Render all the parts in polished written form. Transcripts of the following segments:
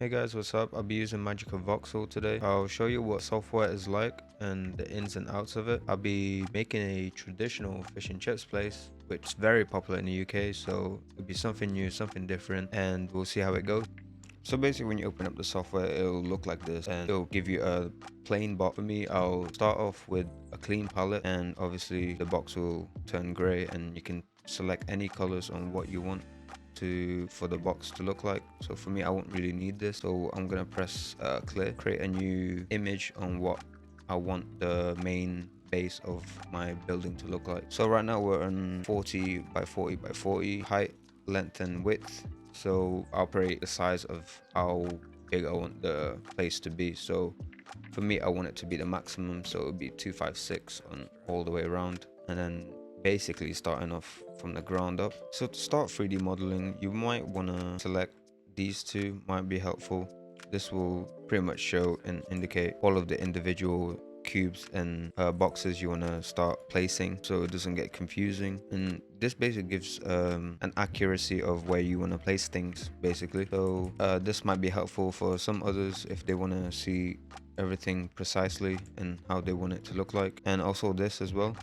Hey guys, what's up? I'll be using Magical Voxel today. I'll show you what software is like and the ins and outs of it. I'll be making a traditional fish and chips place, which is very popular in the UK, so it'll be something new, something different, and we'll see how it goes. So basically when you open up the software, it'll look like this and it'll give you a plain box. For me, I'll start off with a clean palette, and obviously the box will turn gray and you can select any colors on what you want for the box to look like. So for me, I won't really need this, so I'm gonna press clear, create a new image on what I want the main base of my building to look like. So right now we're on 40 by 40 by 40 height, length and width. So I'll operate the size of how big I want the place to be. So for me, I want it to be the maximum, so it would be 256 on all the way around, and then basically starting off from the ground up. So to start 3D modeling, you might want to select these two, might be helpful. This will pretty much show and indicate all of the individual cubes and boxes you want to start placing, so it doesn't get confusing. And this basically gives an accuracy of where you want to place things basically. So this might be helpful for some others if they want to see everything precisely and how they want it to look like. And also this as well,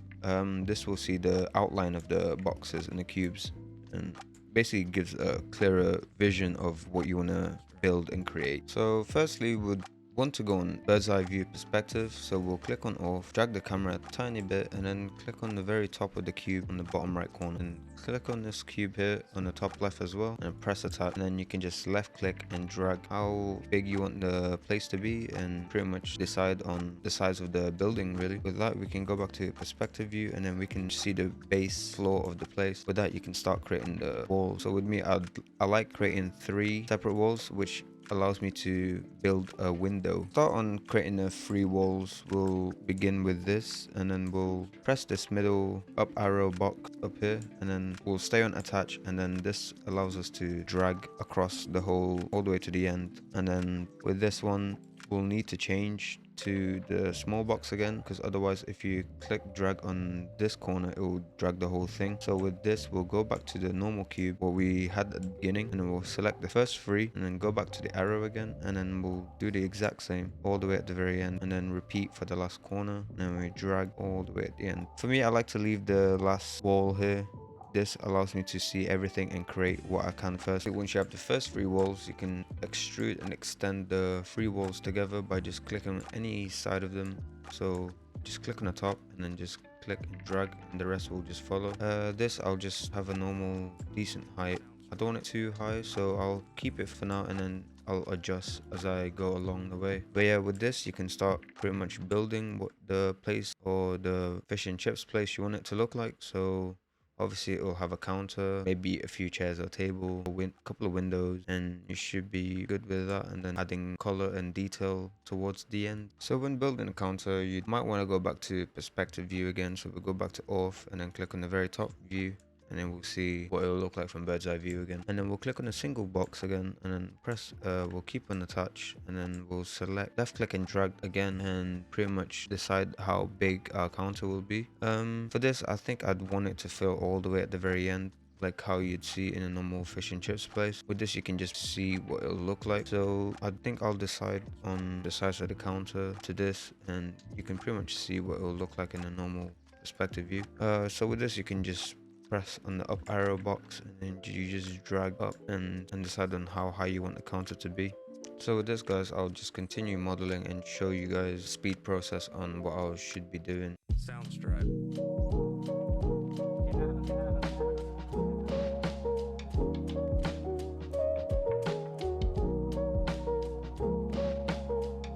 this will see the outline of the boxes and the cubes, and basically gives a clearer vision of what you want to build and create. So firstly, we'd want to go on bird's eye view perspective, so we'll click on off, drag the camera a tiny bit, and then click on the very top of the cube on the bottom right corner, and click on this cube here on the top left as well, and press attach, and then you can just left click and drag how big you want the place to be, and pretty much decide on the size of the building really. With that, we can go back to perspective view, and then we can see the base floor of the place. With that, you can start creating the wall. So with me, I like creating 3 separate walls, which allows me to build a window. Start on creating the 3 walls. We'll begin with this, and then we'll press this middle up arrow box up here, and then we'll stay on attach, and then this allows us to drag across the whole all the way to the end. And then with this one, we'll need to change to the small box again, because otherwise if you click drag on this corner, it will drag the whole thing. So with this, we'll go back to the normal cube what we had at the beginning, and then we'll select the first 3 and then go back to the arrow again, and then we'll do the exact same all the way at the very end, and then repeat for the last corner, and then we drag all the way at the end. For me, I like to leave the last wall here. This allows me to see everything and create what I can first. Once you have the first 3 walls, you can extrude and extend the 3 walls together by just clicking on any side of them. So just click on the top and then just click and drag, and the rest will just follow. This I'll just have a normal decent height. I don't want it too high, so I'll keep it for now, and then I'll adjust as I go along the way. But yeah, with this, you can start pretty much building what the place or the fish and chips place you want it to look like. So obviously it will have a counter, maybe a few chairs or table, a couple of windows, and you should be good with that. And then adding color and detail towards the end. So when building a counter, you might want to go back to perspective view again. So we'll go back to off and then click on the very top view, and then we'll see what it will look like from bird's eye view again. And then we'll click on a single box again, and then press we'll keep on the touch, and then we'll select left click and drag again, and pretty much decide how big our counter will be. For this, I think I'd want it to fill all the way at the very end, like how you'd see in a normal fish and chips place. With this, you can just see what it'll look like. So I think I'll decide on the size of the counter to this, and you can pretty much see what it'll look like in a normal perspective view. So with this, you can just press on the up arrow box, and then you just drag up and decide on how high you want the counter to be. So with this, guys, I'll just continue modeling and show you guys speed process on what I should be doing. Soundstripe.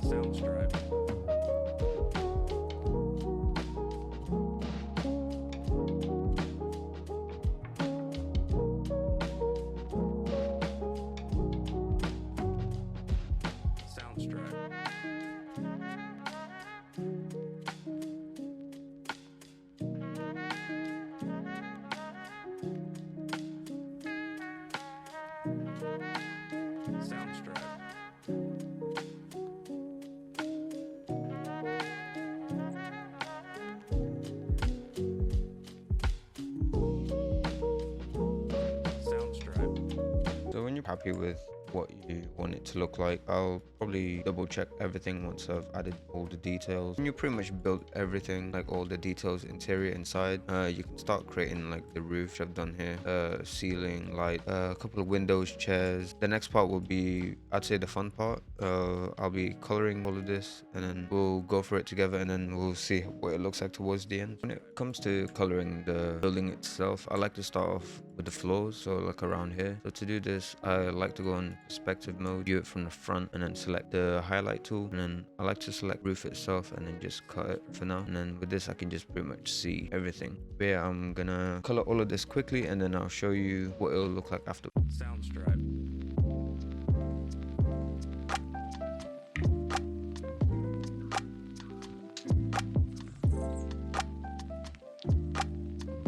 Soundstripe. Soundstripe. So when you're happy with what you want it to look like. I'll probably double check everything once I've added all the details. And you pretty much built everything, like all the details, interior, inside. You can start creating like the roof, which I've done here, ceiling, light, a couple of windows, chairs. The next part will be, I'd say, the fun part. I'll be coloring all of this, and then we'll go for it together, and then we'll see what it looks like towards the end. When it comes to coloring the building itself, I like to start off with the floors, so like around here. So to do this, I like to go on perspective mode, view it from the front, and then select the highlight tool, and then I like to select roof itself and then just cut it for now. And then with this I can just pretty much see everything. But yeah, I'm gonna color all of this quickly, and then I'll show you what it'll look like after. Soundstripe.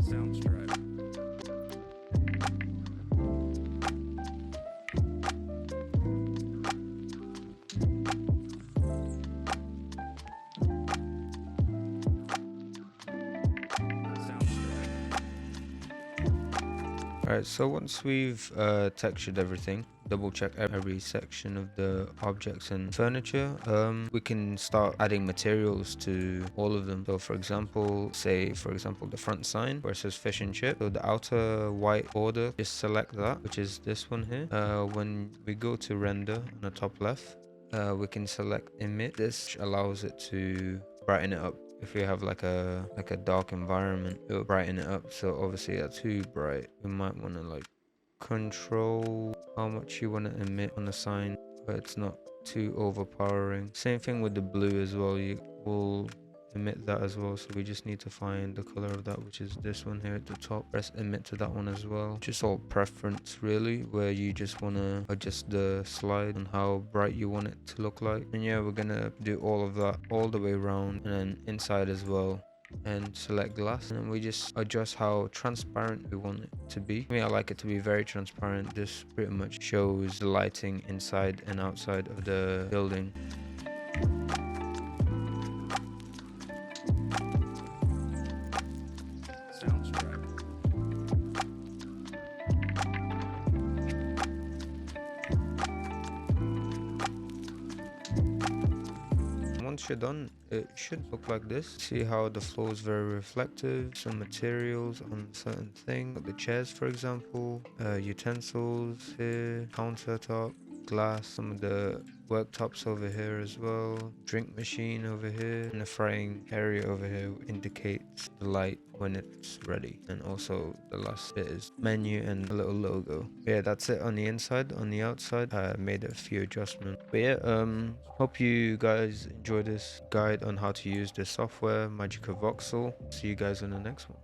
Soundstripe. Alright, so once we've textured everything, double check every section of the objects and furniture, we can start adding materials to all of them. So for example, the front sign where it says fish and chip, so the outer white border, just select that, which is this one here. When we go to render on the top left, we can select emit. This allows it to brighten it up. If we have like a dark environment, it'll brighten it up. So obviously that's too bright. We might want to like control how much you want to emit on the sign, but it's not too overpowering. Same thing with the blue as well. You will emit that as well, so we just need to find the color of that, which is this one here at the top. Press emit to that one as well. Just all preference really, where you just want to adjust the slide on how bright you want it to look like. And yeah, we're gonna do all of that all the way around, and then inside as well, and select glass, and then we just adjust how transparent we want it to be. I like it to be very transparent. This pretty much shows the lighting inside and outside of the building. Soundstripe. Once you're done, it should look like this. See how the floor is very reflective. Some materials on certain things, like the chairs for example, utensils here, countertop, glass, some of the worktops over here as well, drink machine over here, and the frying area over here indicates the light when it's ready. And also the last bit is menu and a little logo. But yeah, that's it on the inside. On the outside, I made a few adjustments. But yeah, hope you guys enjoy this guide on how to use this software, Magica Voxel. See you guys in the next one.